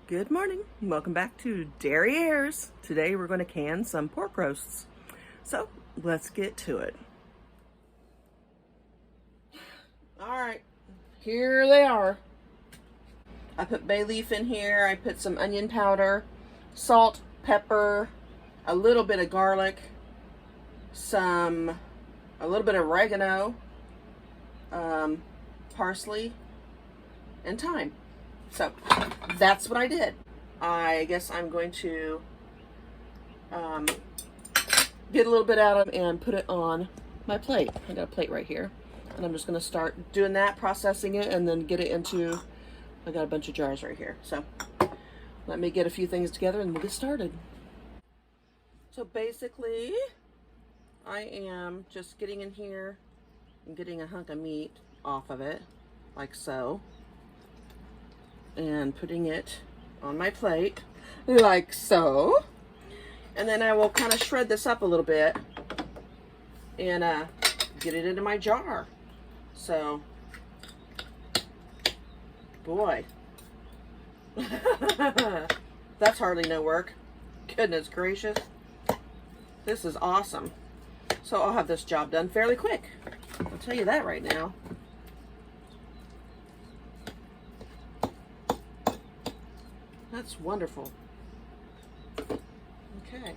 Good morning. Welcome back to Derrieres. Today we're going to can some pork roasts. So let's get to it. All right, here they are. I put bay leaf in here. I put some onion powder, salt, pepper, a little bit of garlic, a little bit of oregano, parsley, and thyme. So that's what I did. I guess I'm going to get a little bit out of it and put it on my plate. I got a plate right here. And I'm just going to start doing that, processing it, and then get it into, I got a bunch of jars right here. So let me get a few things together and we'll get started. So basically, I am just getting in here and getting a hunk of meat off of it, like so. And putting it on my plate, like so. And then I will kind of shred this up a little bit and get it into my jar. So, boy, that's hardly no work. Goodness gracious. This is awesome. So I'll have this job done fairly quick. I'll tell you that right now. That's wonderful. Okay.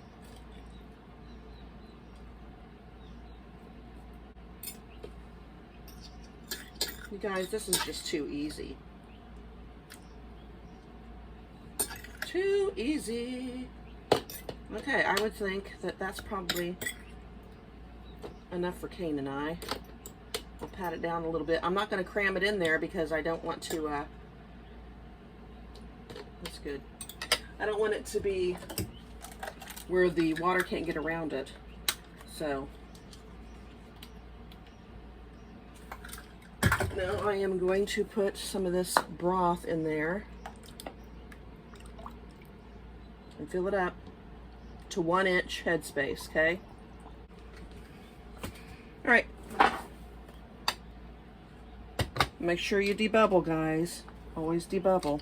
You guys, this is just too easy. Too easy. Okay, I would think that that's probably enough for Kane and I. I'll pat it down a little bit. I'm not going to cram it in there because I don't want to, that's good. I don't want it to be where the water can't get around it. So now I am going to put some of this broth in there and fill it up to 1 inch headspace, okay? All right. Make sure you debubble, guys. Always debubble.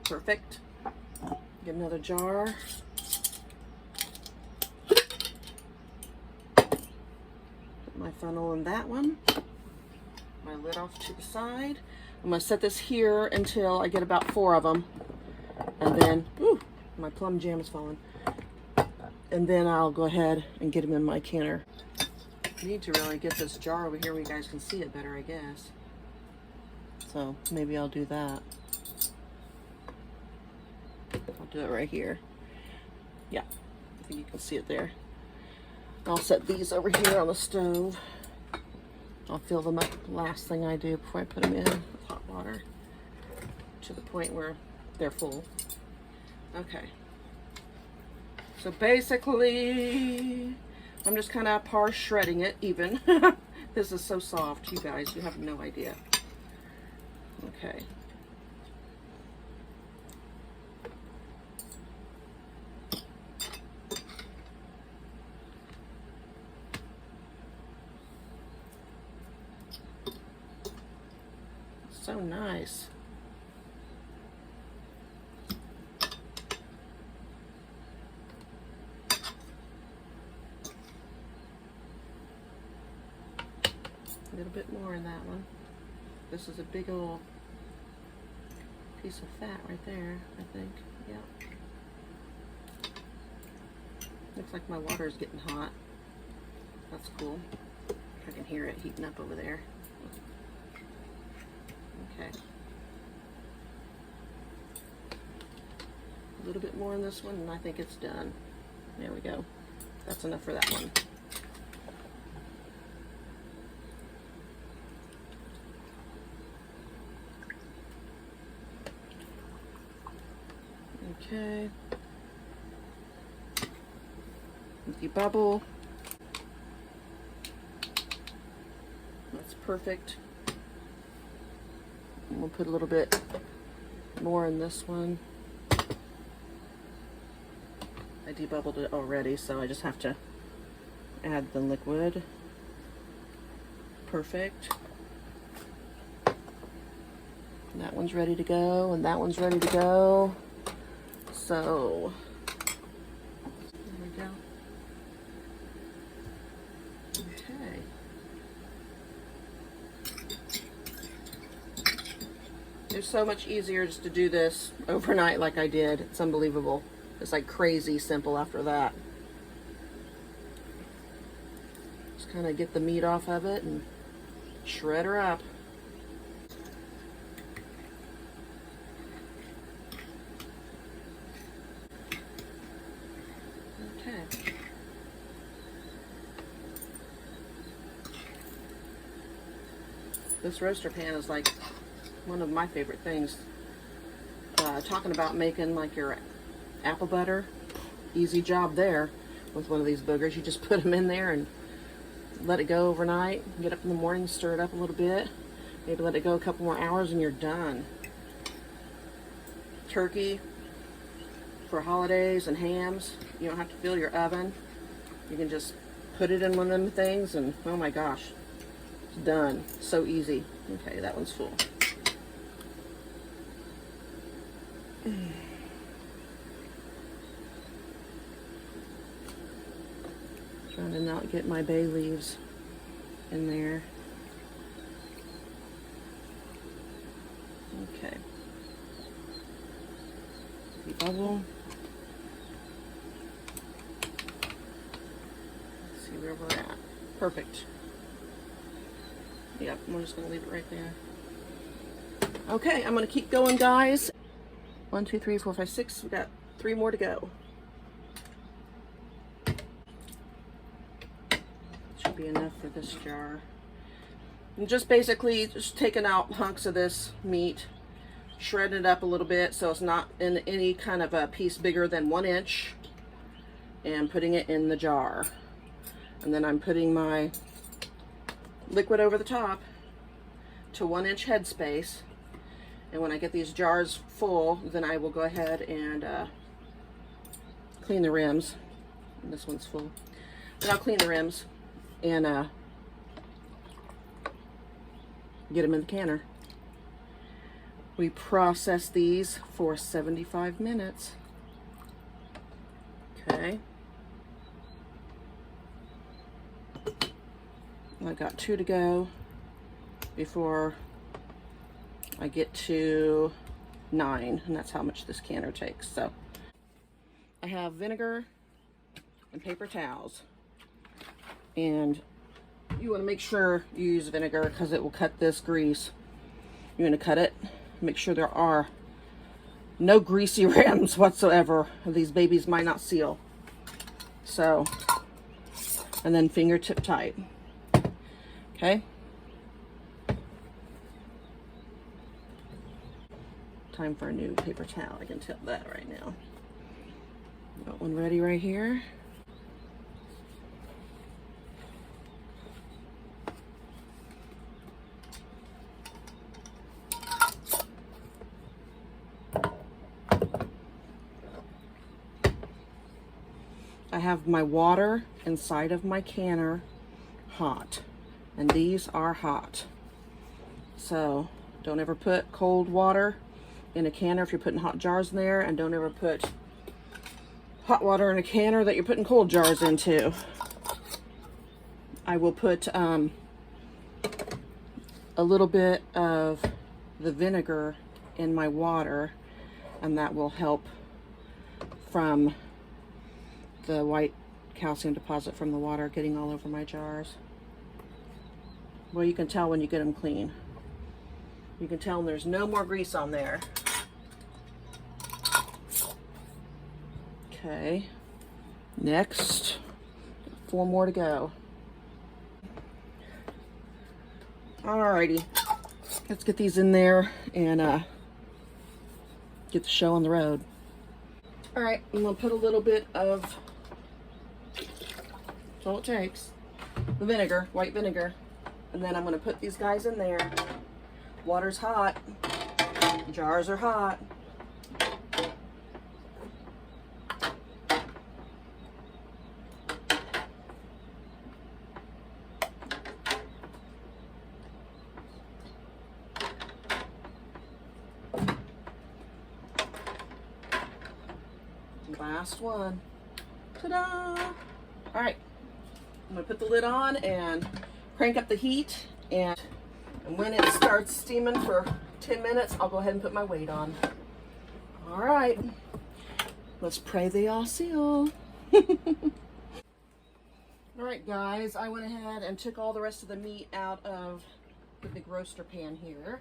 Perfect. Get another jar. Put my funnel in that one. My lid off to the side. I'm going to set this here until I get about 4 of them. And then, ooh, my plum jam is falling. And then I'll go ahead and get them in my canner. I need to really get this jar over here where you guys can see it better, I guess. So maybe I'll do that. I'll do it right here. Yeah, I think you can see it there. I'll set these over here on the stove. I'll fill them up last thing I do before I put them in with hot water to the point where they're full. Okay. So basically, I'm just kind of par shredding it even. This is so soft, you guys. You have no idea. Okay. So nice. A little bit more in that one. This is a big old piece of fat right there, I think. Yeah. Looks like my water is getting hot. That's cool. I can hear it heating up over there. Okay. A little bit more in this one, and I think it's done. There we go. That's enough for that one. Okay. Debubble. That's perfect. And we'll put a little bit more in this one. I debubbled it already, so I just have to add the liquid. Perfect. And that one's ready to go, and that one's ready to go. So, there we go. Okay. It's so much easier just to do this overnight like I did. It's unbelievable. It's like crazy simple after that. Just kind of get the meat off of it and shred her up. Okay. This roaster pan is like one of my favorite things. Talking about making like your apple butter, easy job there with one of these boogers. You just put them in there and let it go overnight. Get up in the morning, stir it up a little bit, maybe let it go a couple more hours, and you're done. Turkey for holidays and hams, you don't have to fill your oven. You can just put it in one of them things and oh my gosh, it's done. So easy. Okay, that one's full. Trying to not get my bay leaves in there. Okay. Bubble. Let's see where we're at. Perfect. Yep, I'm just going to leave it right there. Okay, I'm going to keep going, guys. 1, 2, 3, 4, 5, 6. We got 3 more to go. Should be enough for this jar. And just basically just taking out hunks of this meat, shredding it up a little bit so it's not in any kind of a piece bigger than 1 inch, and putting it in the jar. And then I'm putting my liquid over the top to 1 inch headspace. And when I get these jars full, then I will go ahead and clean the rims. And this one's full. Then I'll clean the rims and get them in the canner. We process these for 75 minutes. Okay. I've got 2 to go before I get to 9, and that's how much this canner takes. So I have vinegar and paper towels, and you want to make sure you use vinegar because it will cut this grease. You're going to cut it, make sure there are no greasy rims whatsoever. These babies might not seal. So, and then fingertip tight. Okay. Time for a new paper towel. I can tell that right now. Got one ready right here. I have my water inside of my canner hot, and these are hot. So don't ever put cold water in a canner if you're putting hot jars in there, and don't ever put hot water in a canner that you're putting cold jars into. I will put a little bit of the vinegar in my water, and that will help from the white calcium deposit from the water getting all over my jars. Well, you can tell when you get them clean. You can tell there's no more grease on there. Okay, next, 4 more to go. Alrighty, let's get these in there and get the show on the road. Alright, I'm going to put a little bit of, that's all it takes, the vinegar, white vinegar, and then I'm going to put these guys in there. Water's hot, jars are hot. Last one. Ta-da! All right, I'm gonna put the lid on and crank up the heat, and when it starts steaming for 10 minutes, I'll go ahead and put my weight on. All right, let's pray they all seal. All right, guys, I went ahead and took all the rest of the meat out of the big roaster pan here,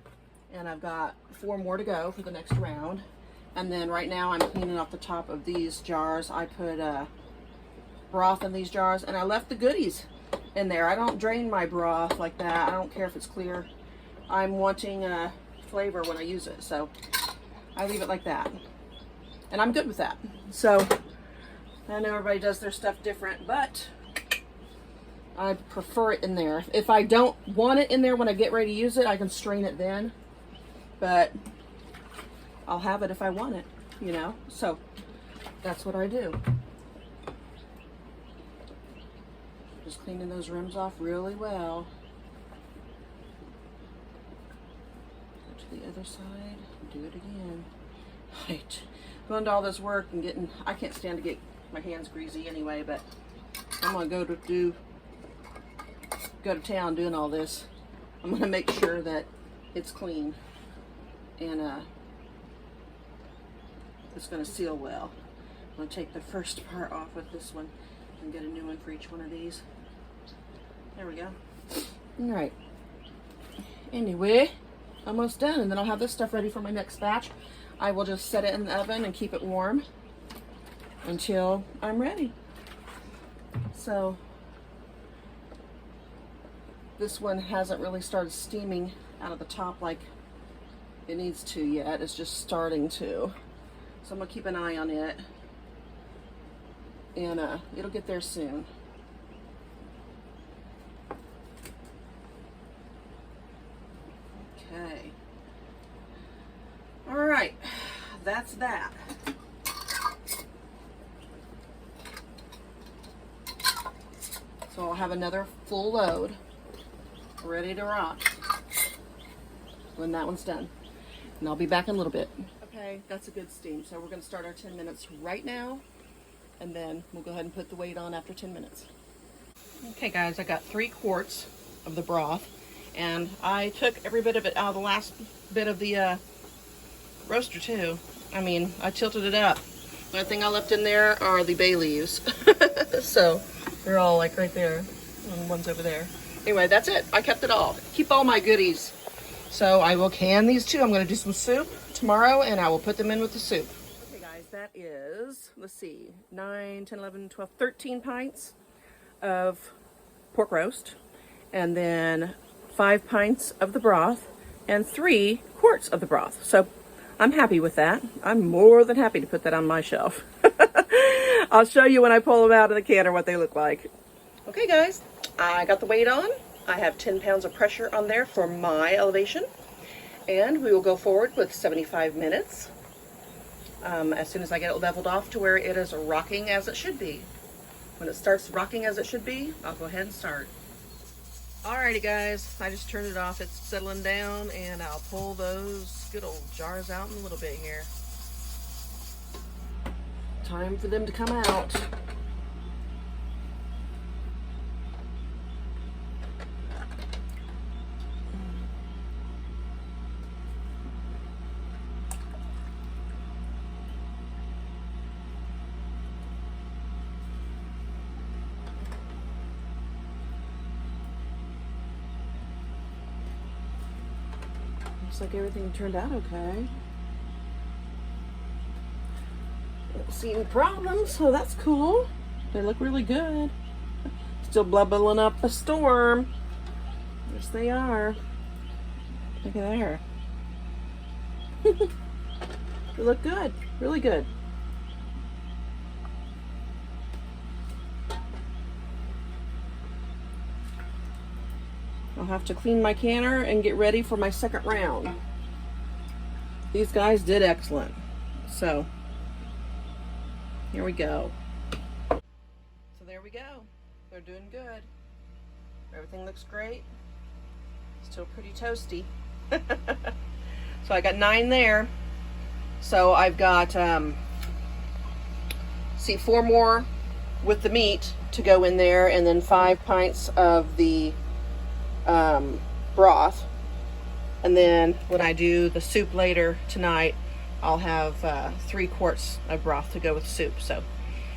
and I've got 4 more to go for the next round. And then right now I'm cleaning off the top of these jars. I put broth in these jars, and I left the goodies in there. I don't drain my broth like that. I don't care if it's clear. I'm wanting flavor when I use it, so I leave it like that. And I'm good with that. So I know everybody does their stuff different, but I prefer it in there. If I don't want it in there when I get ready to use it, I can strain it then. But I'll have it if I want it, you know? So that's what I do. Just cleaning those rims off really well. Go to the other side, do it again. Right. Going to all this work and getting, I can't stand to get my hands greasy anyway, but I'm gonna go to town doing all this. I'm gonna make sure that it's clean and it's gonna seal well. I'm gonna take the first part off with this one and get a new one for each one of these. There we go. All right. Anyway, almost done, and then I'll have this stuff ready for my next batch. I will just set it in the oven and keep it warm until I'm ready. So this one hasn't really started steaming out of the top like it needs to yet. It's just starting to. So I'm gonna keep an eye on it, and it'll get there soon. Okay. All right, that's that. So I'll have another full load ready to rock when that one's done. And I'll be back in a little bit. Okay, that's a good steam. So we're gonna start our 10 minutes right now, and then we'll go ahead and put the weight on after 10 minutes. Okay guys, I got 3 quarts of the broth, and I took every bit of it out of the last bit of the roaster too. I mean, I tilted it up. The only thing I left in there are the bay leaves. So they're all like right there, and one's over there. Anyway, that's it. I kept it all. Keep all my goodies. So I will can these too. I'm going to do some soup tomorrow, and I will put them in with the soup. Okay guys, that is, let's see, 9, 10, 11, 12, 13 pints of pork roast, and then 5 pints of the broth, and 3 quarts of the broth. So I'm happy with that. I'm more than happy to put that on my shelf. I'll show you when I pull them out of the canner what they look like. Okay guys, I got the weight on. I have 10 pounds of pressure on there for my elevation, and we will go forward with 75 minutes as soon as I get it leveled off to where it is rocking as it should be. When it starts rocking as it should be, I'll go ahead and start. Alrighty guys, I just turned it off. It's settling down, and I'll pull those good old jars out in a little bit here. Time for them to come out. Looks like everything turned out okay. Don't see any problems, so that's cool. They look really good. Still bubbling up a storm. Yes, they are. Look at there. They look good, really good. I'll have to clean my canner and get ready for my second round. These guys did excellent. So, here we go. So there we go. They're doing good. Everything looks great. Still pretty toasty. So I got 9 there. So I've got See, 4 more with the meat to go in there, and then 5 pints of the broth. And then when I do the soup later tonight, I'll have 3 quarts of broth to go with soup. So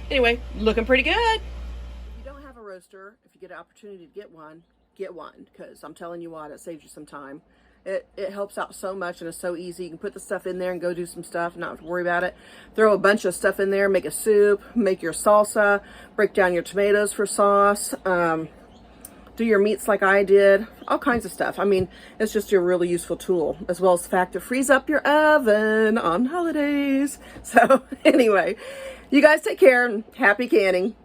anyway, looking pretty good. If you don't have a roaster, if you get an opportunity to get one, because I'm telling you what, it saves you some time. It helps out so much, and it's so easy. You can put the stuff in there and go do some stuff and not have to worry about it. Throw a bunch of stuff in there, make a soup, make your salsa, break down your tomatoes for sauce, do your meats like I did, all kinds of stuff. I mean, it's just a really useful tool, as well as the fact to freeze up your oven on holidays. So anyway, you guys take care and happy canning.